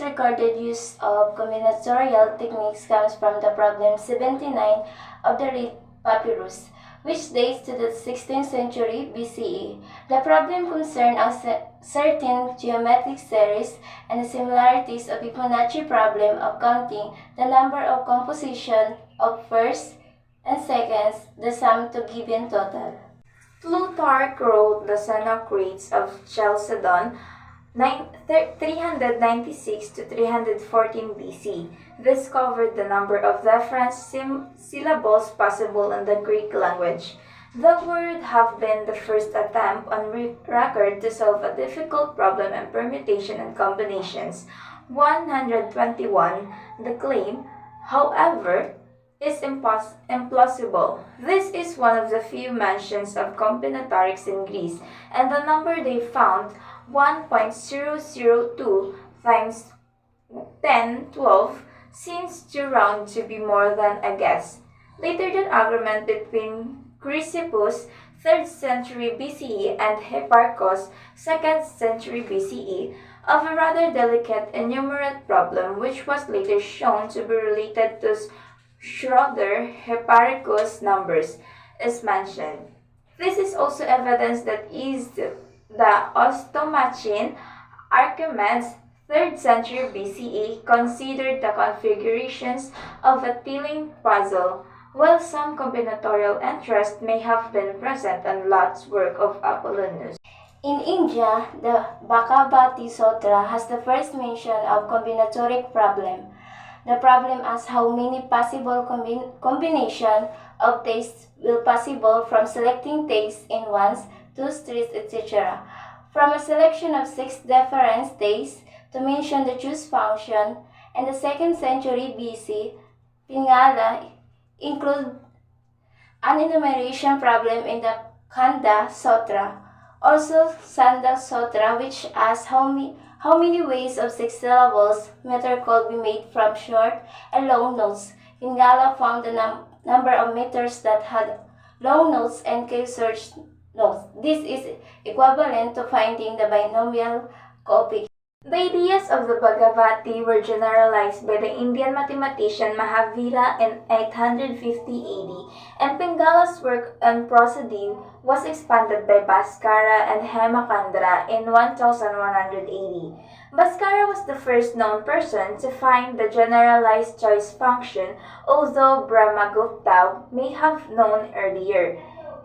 first recorded use of combinatorial techniques comes from the problem 79 of the Reed Papyrus, which dates to the 16th century BCE. The problem concerned a certain geometric series and the similarities of Fibonacci problem of counting the number of composition of firsts and seconds, the sum to given total. Plutarch wrote the Xenocrates of Chalcedon 396 to 314 BC, discovered the number of different syllables possible in the Greek language. The word have been the first attempt on record to solve a difficult problem in permutation and combinations. 121. The claim, however, is implausible. This is one of the few mentions of combinatorics in Greece, and the number they found, 1.002 times 1012, seems too round to be more than a guess. Later, the argument between Chrysippus, 3rd century BCE, and Hipparchus, 2nd century BCE, of a rather delicate enumerate problem which was later shown to be related to Schroeder-Hipparchus numbers, is mentioned. This is also evidence that the Ostomachian Archimedes, 3rd century BCE, considered the configurations of a Thilling puzzle, while some combinatorial interest may have been present in Lot's work of Apollonius. In India, the Bhagavati Sutra has the first mention of combinatoric problem. The problem asks how many possible combination of tastes will possible from selecting tastes in ones, twos, threes, etc. From a selection of 6 different tastes to mention the choose function, and the 2nd century BC, Pingala include an enumeration problem in the Khanda Sutra. Also, Sandal Sutra, which asks how many ways of 6 syllables meter could be made from short and long notes. Pingala found the number of meters that had long notes and searched notes. This is equivalent to finding the binomial coefficient. The ideas of the Bhagavati were generalized by the Indian mathematician Mahavira in 850 AD, and Pingala's work on prosody was expanded by Bhaskara and Hemachandra in 1180. Bhaskara was the first known person to find the generalized choice function, although Brahmagupta may have known earlier.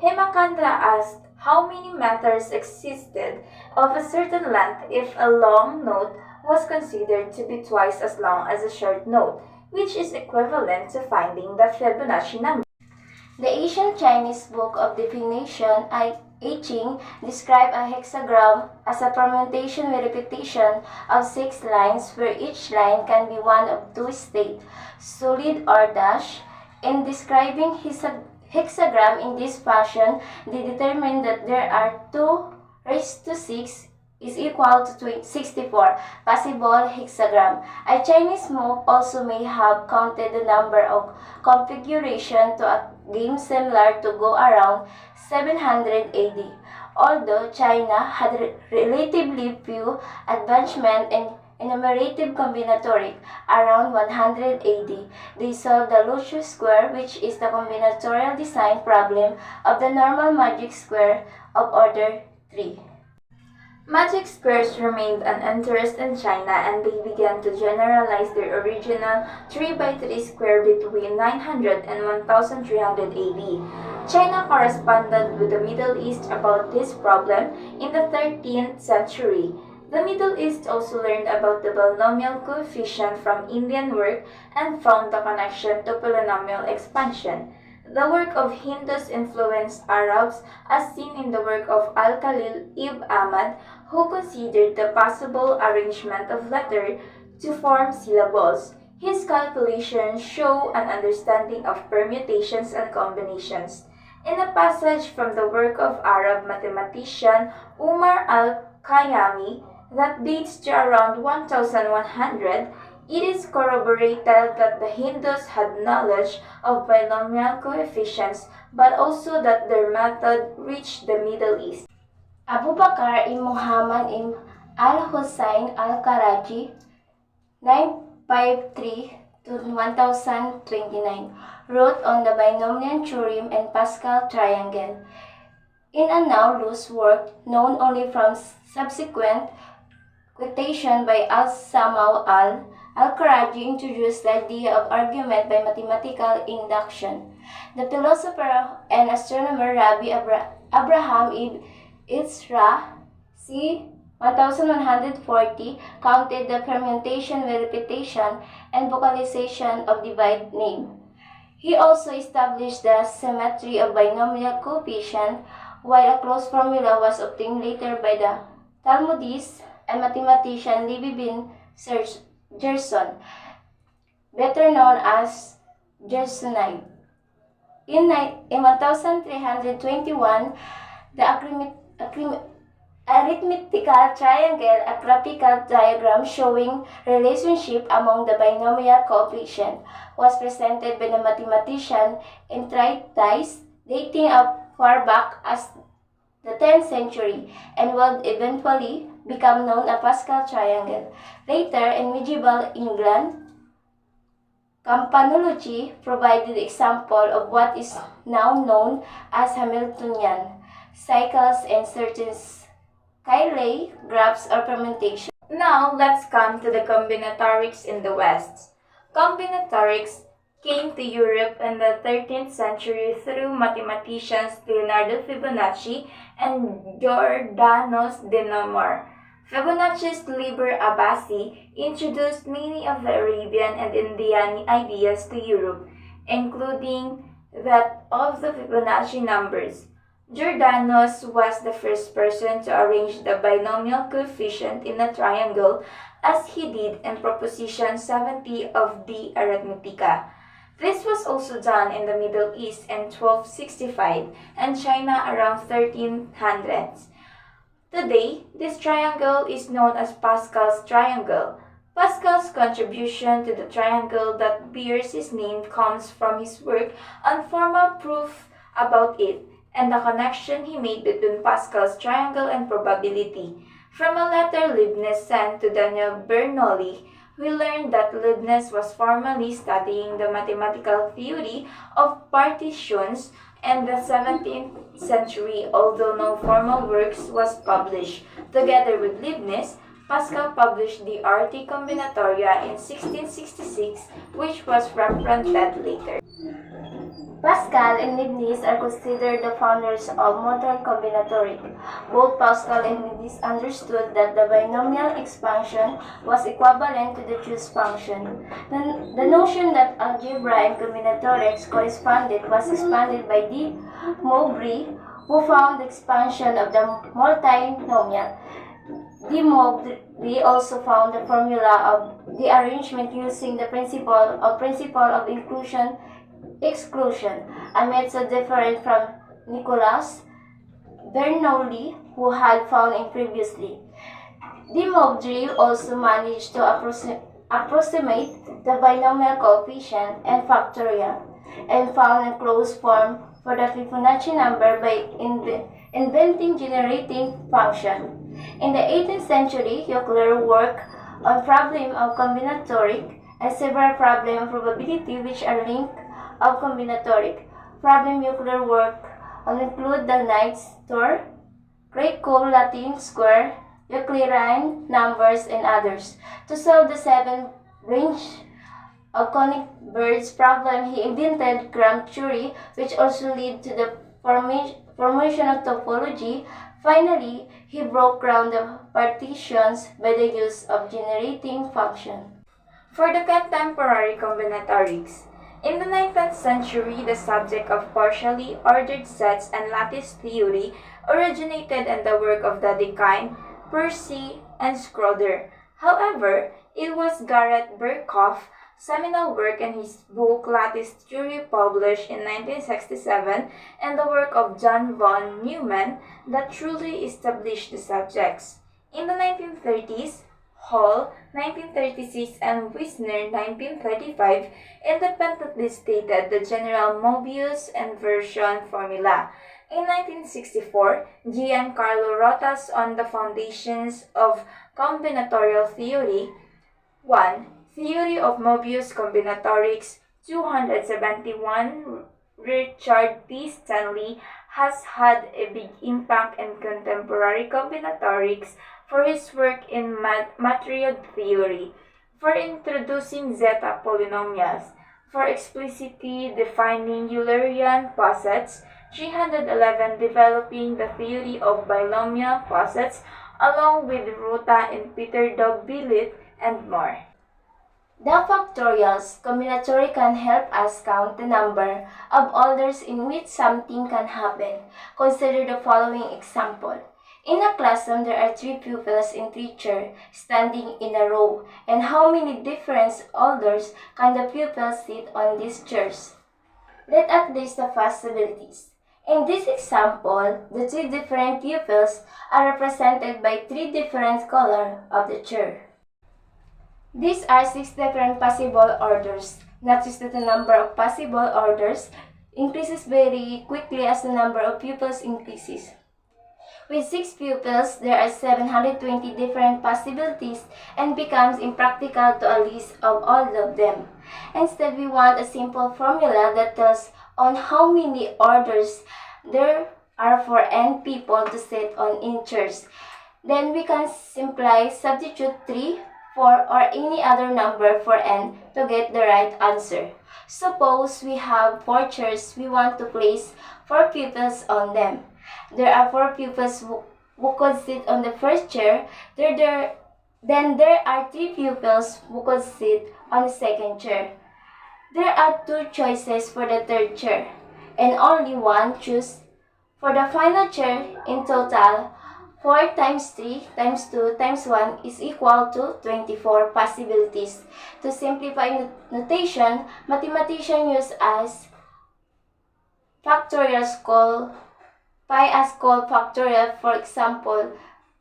Hemachandra asked how many meters existed of a certain length if a long note was considered to be twice as long as a short note, which is equivalent to finding the Fibonacci number. The ancient Chinese book of definition, I Ching, described a hexagram as a permutation with repetition of 6 lines where each line can be one of 2 states, solid or dash. In describing hexagram in this fashion, they determined that there are 2 raised to 6 is equal to 64 possible hexagram. A Chinese monk also may have counted the number of configuration to a game similar to go around 700 AD. Although China had relatively few advancement in enumerative combinatoric around 100 AD, they solved the Lucius square, which is the combinatorial design problem of the normal magic square of order 3. Magic squares remained an interest in China, and they began to generalize their original 3x3 square between 900 and 1300 AD. China corresponded with the Middle East about this problem in the 13th century. The Middle East also learned about the binomial coefficient from Indian work and found the connection to polynomial expansion. The work of Hindus influenced Arabs, as seen in the work of Al-Khalil ibn Ahmad, who considered the possible arrangement of letters to form syllables. His calculations show an understanding of permutations and combinations. In a passage from the work of Arab mathematician Umar al-Khayyami that dates to around 1100, it is corroborated that the Hindus had knowledge of binomial coefficients, but also that their method reached the Middle East. Abu Bakr ibn Muhammad ibn al-Husayn al-Karaji 953 to 1029, wrote on the binomial theorem and Pascal triangle. In a now loose work known only from subsequent quotation by al-Samaw al-Karaji introduced the idea of argument by mathematical induction. The philosopher and astronomer Rabbi Abraham ibn Isra c. 1140 counted the permutation with repetition and vocalization of divide name. He also established the symmetry of binomial coefficient, while a closed formula was obtained later by the Talmudist and mathematician Levi ben Gerson, better known as Gersonide. In 1321, the arithmetical triangle, a graphical diagram showing relationship among the binomial coefficient, was presented by the mathematician in treatise dating up far back as the 10th century and would eventually become known as Pascal triangle. Later, in medieval England, Combinatorics provided example of what is now known as Hamiltonian cycles and certain Cayley graphs or permutation. Now, let's come to the combinatorics in the West. Combinatorics came to Europe in the 13th century through mathematicians Leonardo Fibonacci and Jordanos de Nomor. Fibonacci's Liber Abaci introduced many of the Arabian and Indian ideas to Europe, including that of the Fibonacci numbers. Jordanos was the first person to arrange the binomial coefficient in a triangle, as he did in Proposition 70 of the Arithmetica. This was also done in the Middle East in 1265 and China around 1300s. Today, this triangle is known as Pascal's triangle. Pascal's contribution to the triangle that bears his name comes from his work on formal proof about it and the connection he made between Pascal's triangle and probability. From a letter Leibniz sent to Daniel Bernoulli, we learned that Leibniz was formally studying the mathematical theory of partitions in the 17th century, although no formal works was published. Together with Leibniz, Pascal published the Arte Combinatoria in 1666, which was reprinted later. Pascal and Leibniz are considered the founders of modern combinatorics. Both Pascal and Leibniz understood that the binomial expansion was equivalent to the choose function. The notion that algebra and combinatorics corresponded was expanded by de Moivre, who found the expansion of the multinomial. De Moivre also found the formula of the arrangement using the principle of inclusion exclusion, a method different from Nicolas Bernoulli, who had found it previously. De Moivre also managed to approximate the binomial coefficient and factorial, and found a closed form for the Fibonacci number by inventing generating function. In the 18th century, Euclid worked on problem of combinatoric and several problems of probability which are linked of combinatoric. Problem Euclid work on include the Knight's Tour, Greco Latin square, Euclidean numbers, and others. To solve the 7 range of conic birds problem, he invented gram theory, which also led to the formation of topology. Finally, he broke down the partitions by the use of generating function. For the contemporary combinatorics, in the 19th century, the subject of partially ordered sets and lattice theory originated in the work of Dedekind, Peirce, and Schroeder. However, it was Garrett Birkhoff's seminal work in his book Lattice Theory, published in 1967, and the work of John von Neumann that truly established the subjects. In the 1930s, Hall 1936 and Wissner 1935 independently stated the general Mobius inversion formula. In 1964, Giancarlo Rotas on the foundations of combinatorial theory. 1. Theory of Mobius Combinatorics 271. Richard T. Stanley has had a big impact in contemporary combinatorics for his work in matriod theory, for introducing zeta polynomials, for explicitly defining Eulerian posets, 311 developing the theory of binomial posets, along with Ruta and Peter Dov-Billet and more. The factorials combinatory can help us count the number of orders in which something can happen. Consider the following example. In a classroom, there are 3 pupils in 3 chairs standing in a row, and how many different orders can the pupils sit on these chairs? Let us list the possibilities. In this example, the 3 different pupils are represented by 3 different colors of the chair. These are 6 different possible orders. Notice that the number of possible orders increases very quickly as the number of pupils increases. With 6 pupils, there are 720 different possibilities and becomes impractical to a list of all of them. Instead, we want a simple formula that tells on how many orders there are for n people to sit on in chairs. Then we can simply substitute 3, 4, or any other number for n to get the right answer. Suppose we have 4 chairs, we want to place 4 pupils on them. There are 4 pupils who could sit on the first chair, then there are 3 pupils who could sit on the second chair. There are 2 choices for the third chair, and only one choose. For the final chair, in total, 4 times 3 times 2 times 1 is equal to 24 possibilities. To simplify notation, mathematicians use as factorials called pi as called factorial, for example,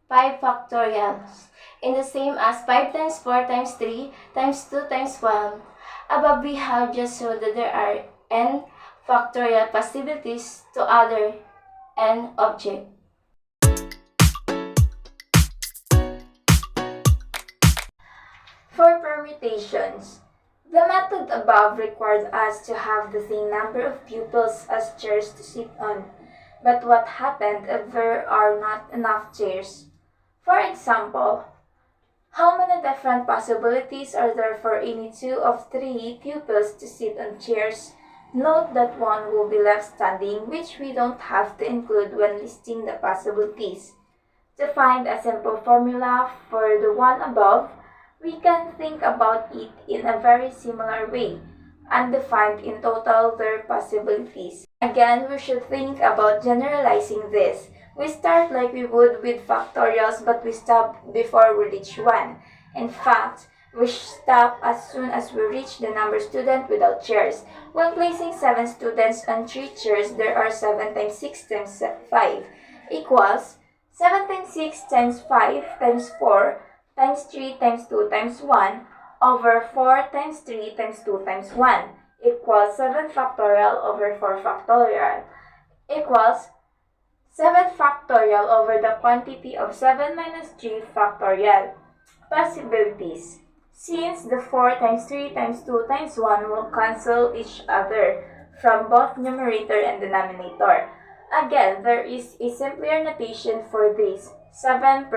pi factorials, in the same as 5 times 4 times 3 times 2 times 1. Above we have just shown that there are n factorial possibilities to other n objects. For permutations, the method above required us to have the same number of pupils as chairs to sit on. But what happened if there are not enough chairs? For example, how many different possibilities are there for any 2 of 3 pupils to sit on chairs? Note that one will be left standing, which we don't have to include when listing the possibilities. To find a simple formula for the one above, we can think about it in a very similar way. Undefined in total their possibilities. Again, we should think about generalizing this. We start like we would with factorials, but we stop before we reach 1. In fact, we stop as soon as we reach the number student without chairs. When placing 7 students on 3 chairs, there are 7 times 6 times 5 equals 7 times 6 times 5 times 4 times 3 times 2 times 1 over 4 times 3 times 2 times 1 equals 7 factorial over 4 factorial equals 7 factorial over the quantity of 7 minus 3 factorial. Possibilities. Since the 4 times 3 times 2 times 1 will cancel each other from both numerator and denominator. Again, there is a simpler notation for this. 7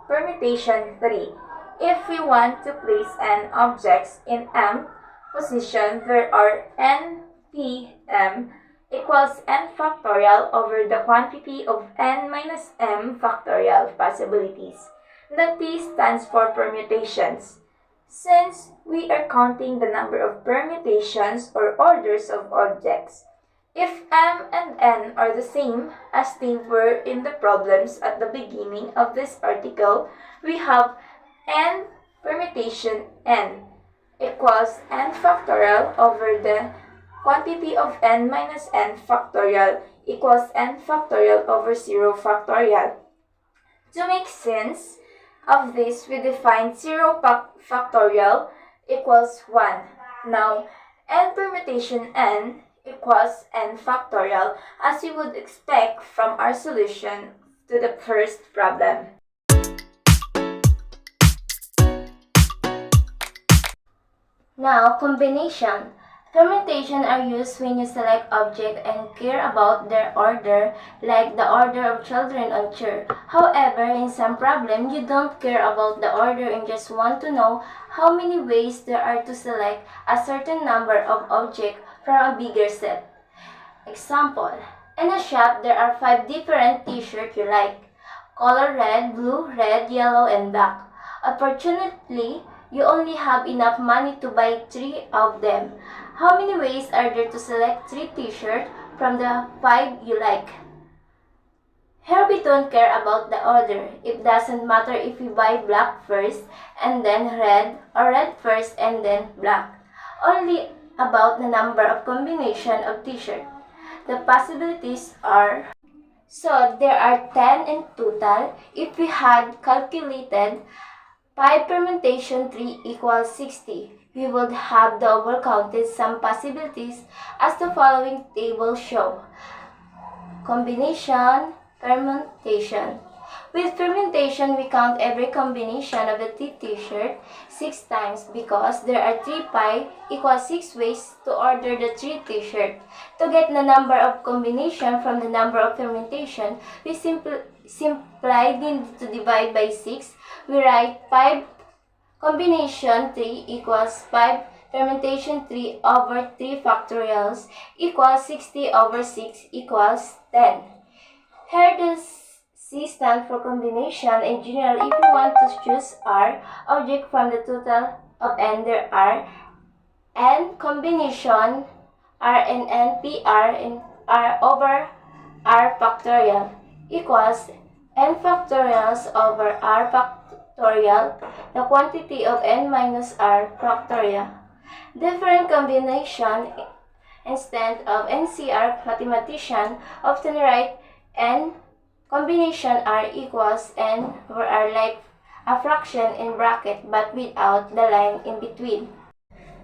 permutation 3. If we want to place n objects in m position, there are n p m equals n factorial over the quantity of n minus m factorial possibilities. The p stands for permutations. Since we are counting the number of permutations or orders of objects, if m and n are the same as they were in the problems at the beginning of this article, we have n permutation n equals n factorial over the quantity of n minus n factorial equals n factorial over 0 factorial. To make sense of this, we define 0 factorial equals 1. Now, n permutation n equals n factorial, as you would expect from our solution to the first problem. Now, combination. Fermentation are used when you select objects and care about their order, like the order of children on chair. However, in some problem, you don't care about the order and just want to know how many ways there are to select a certain number of objects from a bigger set. Example, in a shop, there are 5 different t-shirts you like. Color red, yellow, and black. Unfortunately, you only have enough money to buy 3 of them. How many ways are there to select 3 t-shirts from the 5 you like? Here we don't care about the order. It doesn't matter if we buy black first and then red or red first and then black. Only about the number of combination of t-shirt. The possibilities are so there are 10 in total. If we had calculated 5 permutation 3 equals 60, we would have double counted some possibilities as the following table show. Combination, permutation. With fermentation, we count every combination of the t-shirt 6 times because there are 3 pi equals 6 ways to order the 3 t-shirt. To get the number of combination from the number of fermentation, we simply need to divide by 6. We write 5 combination 3 equals 5 fermentation 3 over 3 factorials equals 60 over 6 equals 10. Here the C stands for combination. In general, if you want to choose R object from the total of N, there are N combination R and N PR in R over R factorial equals N factorials over R factorial, the quantity of N minus R factorial. Different combination instead of NCR mathematician often write N combination R equals N over R like a fraction in bracket but without the line in between.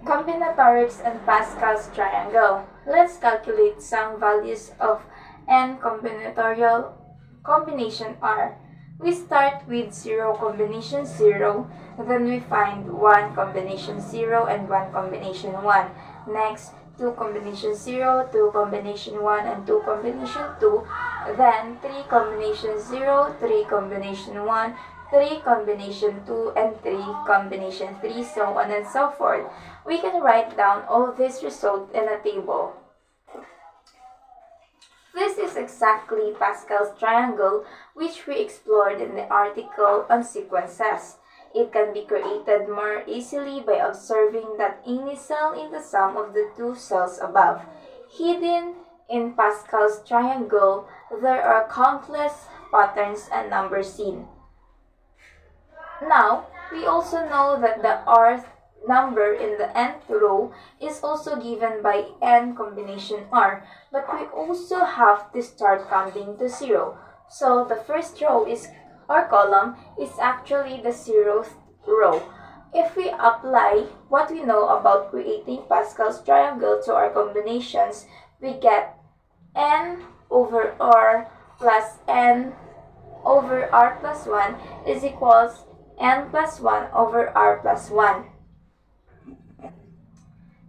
Combinatorics and Pascal's triangle. Let's calculate some values of n combinatorial combination R. We start with 0 combination 0, then we find 1 combination 0 and 1 combination 1. Next, 2 combination 0, 2 combination 1, and 2 combination 2. Then 3 combination 0, 3 combination 1, 3 combination 2, and 3 combination 3, so on and so forth. We can write down all these results in a table. This is exactly Pascal's triangle, which we explored in the article on sequences. It can be created more easily by observing that any cell in the sum of the two cells above. Hidden in Pascal's triangle, there are countless patterns and numbers seen. Now, we also know that the rth number in the nth row is also given by n combination r, but we also have to start counting to 0. So the first row is or column is actually the 0th row. If we apply what we know about creating Pascal's triangle to our combinations, we get n over r plus n over r plus 1 is equals n plus 1 over r plus 1.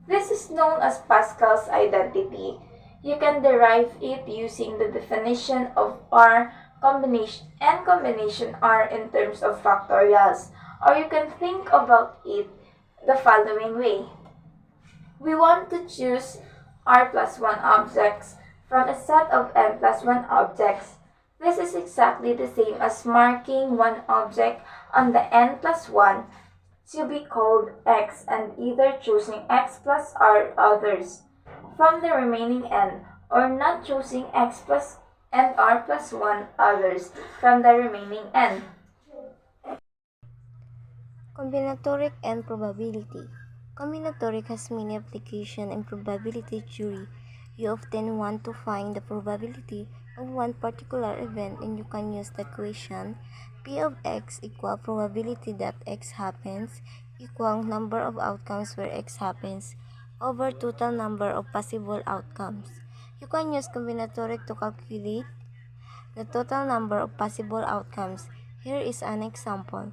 This is known as Pascal's identity. You can derive it using the definition of R combination and combination R in terms of factorials, or you can think about it the following way. We want to choose R plus 1 objects from a set of n plus 1 objects. This is exactly the same as marking one object on the n plus 1 to be called x and either choosing x plus r others from the remaining n or not choosing x plus and r plus 1 others from the remaining n. Combinatoric and probability. Combinatoric has many applications in probability theory. You often want to find the probability of one particular event and you can use the equation P of x equal probability that x happens equal number of outcomes where x happens over total number of possible outcomes. You can use combinatoric to calculate the total number of possible outcomes. Here is an example.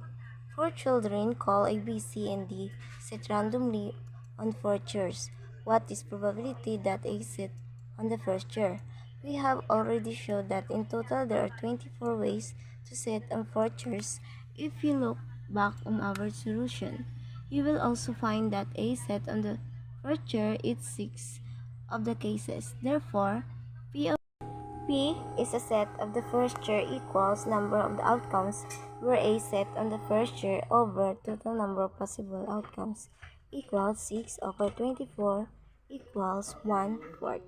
4 children call A, B, C, and D set randomly on four chairs. What is probability that A sit on the first chair? We have already showed that in total there are 24 ways to sit on four chairs. If you look back on our solution, you will also find that A sat on the first chair in 6 of the cases. Therefore, P is a set of the first chair equals number of the outcomes, where A set on the first chair over total number of possible outcomes equals 6 over 24 equals 1/4.